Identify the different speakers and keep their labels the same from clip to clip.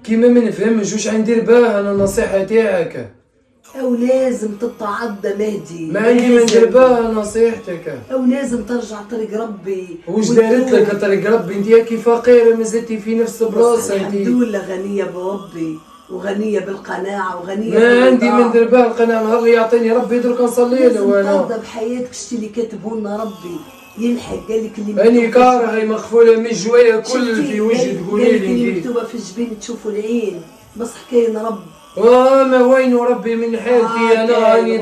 Speaker 1: كيما ما نفهمش واش غندير باه انا النصيحة تاعك.
Speaker 2: او لازم تتعدى مهدي،
Speaker 1: ما عندي ما ندير باه نصيحتك.
Speaker 2: او لازم ترجع طريق ربي.
Speaker 1: واش دارت لك طريق ربي؟ انت كي فقيرة مازلتي في نفس البلاصة
Speaker 2: الحمد
Speaker 1: انت.
Speaker 2: لله غنية بربي وغنية بالقناعة وغنية
Speaker 1: ما عندي ما ندير باه القناعة، نهار اللي يعطيني ربي درك نصلي له
Speaker 2: لازم
Speaker 1: وانا.
Speaker 2: ترضى بحياتك شتي اللي كاتبه لنا ربي يلحق. قال لك اللي
Speaker 1: اني
Speaker 2: مكتوب في
Speaker 1: كاره هاي
Speaker 2: الجبين.
Speaker 1: مغفولة من الجواية كل
Speaker 2: شفتي؟
Speaker 1: في وجهي
Speaker 2: قال
Speaker 1: تقولي
Speaker 2: لك اللي
Speaker 1: لي انت.
Speaker 2: مكتوبة في الجبين تشوفوا العين، بصح كاين رب.
Speaker 1: ما وين ربي من حالتي انا راني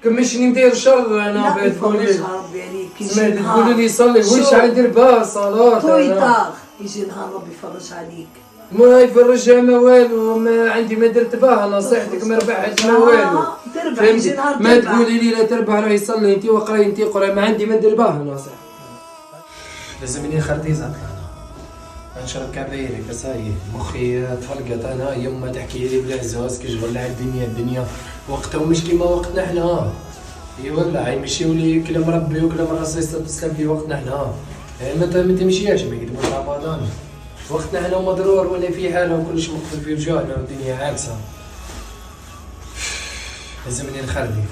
Speaker 1: كمشني ندير شر انا.
Speaker 2: لا
Speaker 1: بغيت تقولي
Speaker 2: يفرجها ربي عليك.
Speaker 1: سمعت تقولوا لي صلي واش غندير باه صلاة
Speaker 2: توي
Speaker 1: انا.
Speaker 2: طاغ يجي نهار ربي يفرج عليك.
Speaker 1: ما يفرجها ما والو، ما عندي ما درت باه نصيحتك ما ربحت ما والو.
Speaker 2: تربح يجي
Speaker 1: فهمتي؟
Speaker 2: نهار
Speaker 1: ما
Speaker 2: تربح.
Speaker 1: تقولي لي لا تربح راهي صلي انت وقراي انت قراي، ما عندي ما ندير باه نصيحتك. لازمني خرطيزة نشرب كابيري كساي مخي تفلقت انا. يما تحكي لي بلا عزوز كي شغل على الدنيا وقتها مش كيما وقتنا حنا. اي والله يمشيو لي كلام ربي وكلام الرسول صلى الله عليه وسلم في وقتنا حنا. ما تمشياش ما يكتبوش رمضان. وقتنا حنا مضرور ولا في حاله وكلش مقفل في رجالنا والدنيا عاكسه. لازمني نخردي.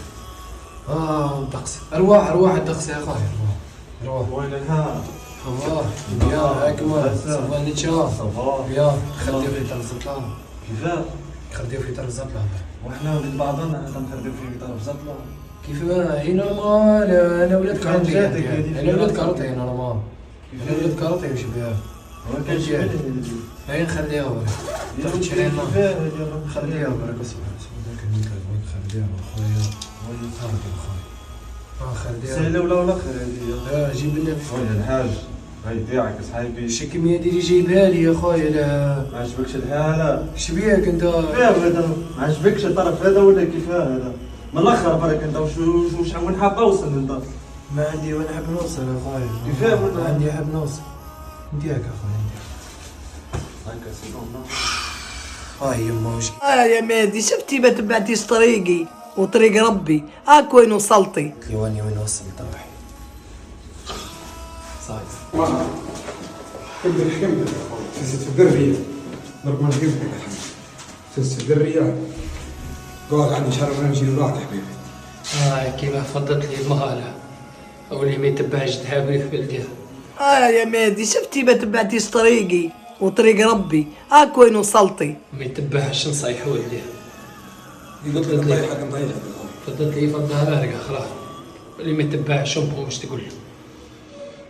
Speaker 1: الدقس ارواح الدقس يا اخويا. ارواح
Speaker 3: وين الها؟
Speaker 1: الله يا اكبر صباح نتشا. يا خديو في طرف زطلان.
Speaker 3: كيفاه؟
Speaker 1: خديو في طرف زطلان.
Speaker 3: وحنا ولد بعضنا حنا نخدمو في طرف زطلة.
Speaker 1: كيف هي نورمال. انا ولاد كاروتي.
Speaker 3: جاتك
Speaker 1: انا ولاد كاروتي نورمال. انا ولاد كاروتي وش بها.
Speaker 3: وين كان شي
Speaker 1: هاي نخليها برك.
Speaker 3: كيفاه؟
Speaker 1: خليها برك. اسمع ذاك الميكا وين خليها اخويا. وين خالد اخويا. خليها.
Speaker 3: سهلة ولا الاخر هذه؟
Speaker 1: جيب لنا.
Speaker 3: وين الحاج؟ هاي تاعك صحيبي.
Speaker 1: شي كمية ديري جايبها لي يا خويا. لا
Speaker 3: ما عجبكش الحالة؟
Speaker 1: اش بيك انت؟
Speaker 3: كيفاه هذا؟ ما عجبكش الطرف هذا ولا كيفاه هذا؟ من الاخر برك انت وش وين حاب توصل انت؟
Speaker 1: ما عندي وانا حاب نوصل يا خويا.
Speaker 3: كيفاه ولا؟
Speaker 1: عندي حاب نوصل. نديك يا خويا نديك.
Speaker 3: هاكا سيكون.
Speaker 1: هاي يما وش.
Speaker 2: يا مهدي شفتي ما تبعتيش طريقي وطريق ربي. هاك وين وصلتي.
Speaker 1: يواني وين وصلت روحي. صاير.
Speaker 4: كمل في الدرية ضرب ما نقول في الدرية قال عندي شهر وانا نمشي لوراك حبيبي.
Speaker 1: كيما فضت لي المهالة او اللي ما يتبعش تحابي في بلدها.
Speaker 2: يا مهدي شفتي ما تبعتيش طريقي وطريق ربي. هاك وين وصلتي.
Speaker 1: ما يتبعش نصيحو عليه.
Speaker 4: قلت لك الله يحق نضيعك.
Speaker 1: فضت لي فضها بارقة خلاص. اللي ما يتبعش امه مش تقول له.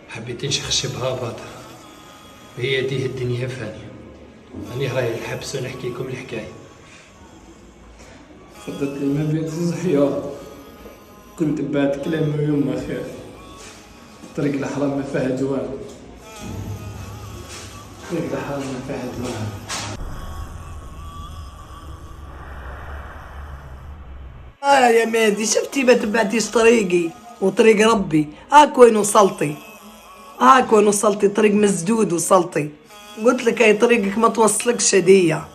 Speaker 1: حبيت نشخشبها باطل. هي دي الدنيا فانية. أنا رايح الحبس ونحكي لكم الحكاية. فضت لي ما بين زحيار. كنت بعد كلام يما خير. طريق الحرام ما فيها دوام. طريق الحرام ما فيها دوام.
Speaker 2: يا مهدي شفتي ما تبعتيش طريقي وطريق ربي. هاك وين وصلتي. هاك وين وصلتي. طريق مسدود وصلتي. قلت لك هاي طريقك ما توصلكش هدية.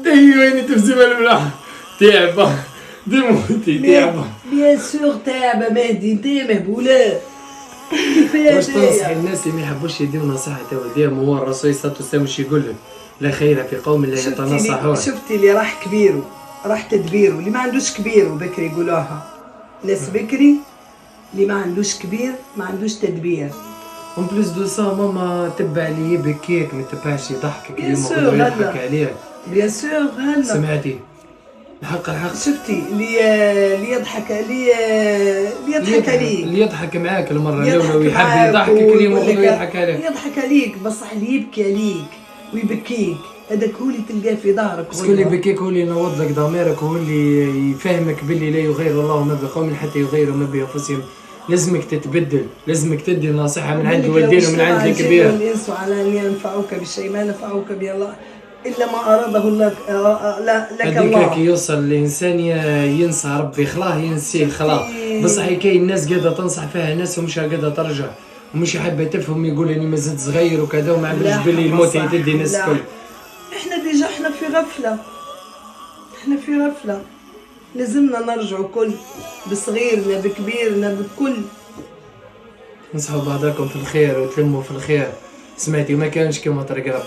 Speaker 1: دي وين تفزم الملاح. تعبة. دي موتي تعبة.
Speaker 2: بيان سور تعبة مهدي انت مهبولة.
Speaker 1: واش تنصحي الناس اللي ما يحبوش يديو نصيحة والديهم؟ هو الرسول صلى الله عليه وسلم واش يقول لك؟ لا خير في قوم لا يتنصحون.
Speaker 2: شفتي اللي راح كبيره راح تدبيره. اللي ما عندوش كبير بكري يقولوها. ناس بكري اللي ما عندوش كبير ما عندوش تدبير.
Speaker 1: اون بليس دو سا ماما تبع اللي يبكيك ما تبعش يضحكك
Speaker 2: بيان
Speaker 1: اليوم
Speaker 2: سور
Speaker 1: كله
Speaker 2: هلا.
Speaker 1: يضحك عليك.
Speaker 2: بيان سور هلا.
Speaker 1: سمعتي؟ الحق.
Speaker 2: شفتي اللي يضحك عليك.
Speaker 1: اللي يضحك معاك المرة الأولى ويحب يضحكك اليوم كله يضحك عليك.
Speaker 2: يضحك عليك بصح اللي يبكي عليك ويبكيك هذاك هو اللي تلقاه في ظهرك.
Speaker 1: شكون اللي يبكيك هو اللي ينوض لك ضميرك، هو اللي يفهمك باللي لا يغير الله ما بقوم حتى يغيروا ما بأنفسهم. لازمك تتبدل، لازمك تدي نصيحة من عند والدين ومن عند الكبير.
Speaker 2: الإنس على أن ينفعوك بشيء ما نفعوك به الله إلا ما أراده لك
Speaker 1: هذيك
Speaker 2: الله.
Speaker 1: كي يوصل الإنسان ينسى ربي خلاه ينسيه خلاه. بصح كاين الناس قاعدة تنصح فيها الناس ومش قاعدة ترجع ومش حابة تفهم. يقول اني ما زلت صغير وكذا وما عملش باللي الموت يدي الناس الكل.
Speaker 2: احنا ديجا احنا في غفلة. لازمنا نرجعوا كل بصغيرنا بكبيرنا بكل.
Speaker 1: نصحوا بعضكم في الخير وتلموا في الخير. سمعتي ما كانش كما طريق ربي.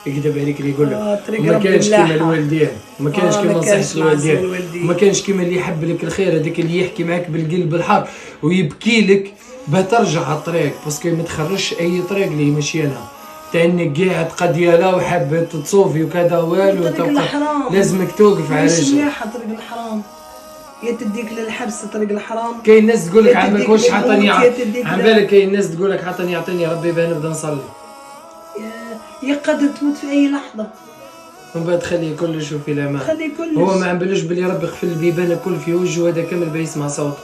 Speaker 1: يكذب عليك اللي يقول لك
Speaker 2: طريق
Speaker 1: ما
Speaker 2: ربي
Speaker 1: كانش كيما
Speaker 2: ملاحة.
Speaker 1: الوالدين، ما كانش
Speaker 2: ما
Speaker 1: كيما
Speaker 2: كانش
Speaker 1: نصيحة
Speaker 2: مع
Speaker 1: الوالدين،
Speaker 2: الوالدين.
Speaker 1: ما كانش كيما اللي يحب لك الخير، هذاك اللي يحكي معك بالقلب الحار ويبكي لك باه ترجع على الطريق، باسكو ما تخرجش اي طريق اللي يمشي لها تاع انك قاعد قديالة وحاب تصوفي وكذا والو،
Speaker 2: طريق الحرام
Speaker 1: لازمك توقف على
Speaker 2: مش
Speaker 1: رجلك.
Speaker 2: مليحة طريق الحرام، يا تديك للحبس طريق الحرام.
Speaker 1: كاين ناس تقول لك
Speaker 2: يا
Speaker 1: عمالك
Speaker 2: تديك
Speaker 1: واش
Speaker 2: للموت،
Speaker 1: عطاني
Speaker 2: يا تديك
Speaker 1: عن بالك كاين ناس تقول لك عطاني ربي باه نبدا نصلي،
Speaker 2: يا قادر تموت في اي لحظة،
Speaker 1: ومن بعد خليه كلش في الامان.
Speaker 2: خلي كلش.
Speaker 1: هو ما عملوش بلي ربي قفل البيبان الكل في وجهه هذا كامل باه يسمع صوت.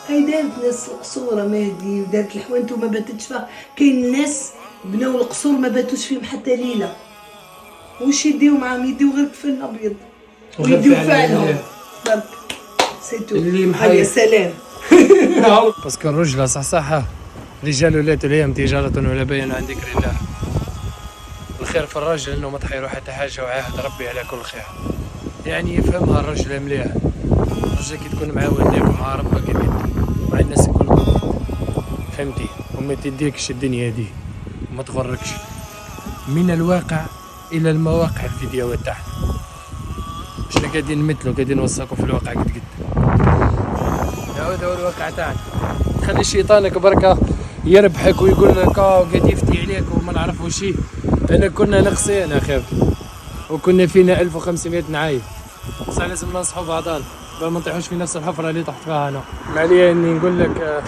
Speaker 2: هاي دارت ناس القصورة مهدي ودارت الحوانت وما باتتش فيها. كاين ناس بناو القصور ما باتوش فيهم حتى ليلة، وش يديو معاهم؟ يديو غير كفن ابيض
Speaker 1: وغير
Speaker 2: ويديو
Speaker 1: فعل
Speaker 2: فعلهم
Speaker 1: الله.
Speaker 2: برك سيتو.
Speaker 1: اللي
Speaker 2: هيا
Speaker 1: محير
Speaker 2: سلام.
Speaker 1: باسكو الرجله صح رجال ولاة الايام تجارة ولا بيان عن ذكر الله. الخير في الرجل انه ما تحيروا حتى حاجه وعاهد ربي على كل خير، يعني يفهمها الرجل مليح. الرجل كي تكون مع والديك ومع ربك مع الناس الكل فهمتي، وما تديكش الدنيا دي وما تغركش من الواقع الى المواقع الفيديوهات تاعنا. احنا قاعدين نمثلوا قاعدين نوصلكم في الواقع قد هذا هو الواقع تاعنا. تخلي شيطانك بركة يربحك ويقول لك قاعد يفتي عليك وما نعرفوا شيء. انا كنا نقصين اخي وكنا فينا 1500 نعايب، بصح لازم ننصحوا بعضنا باش ما نطيحوش في نفس الحفرة اللي طحت فيها انا. معليا اني نقول لك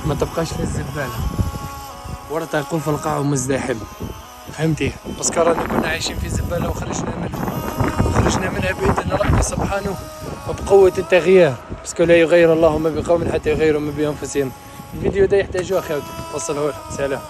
Speaker 1: ما تبقاش في الزبالة ورثة يقول في القاع ومزدحم، فهمتي؟ بس رانا كنا عايشين في زبالة وخرجنا منها بإذن ربي سبحانه وبقوة التغيير، باسكو لا يغير الله ما بقوم حتى يغيروا ما بأنفسهم. الفيديو ده يحتاجوه اخوتي، وصلوه له. سلام.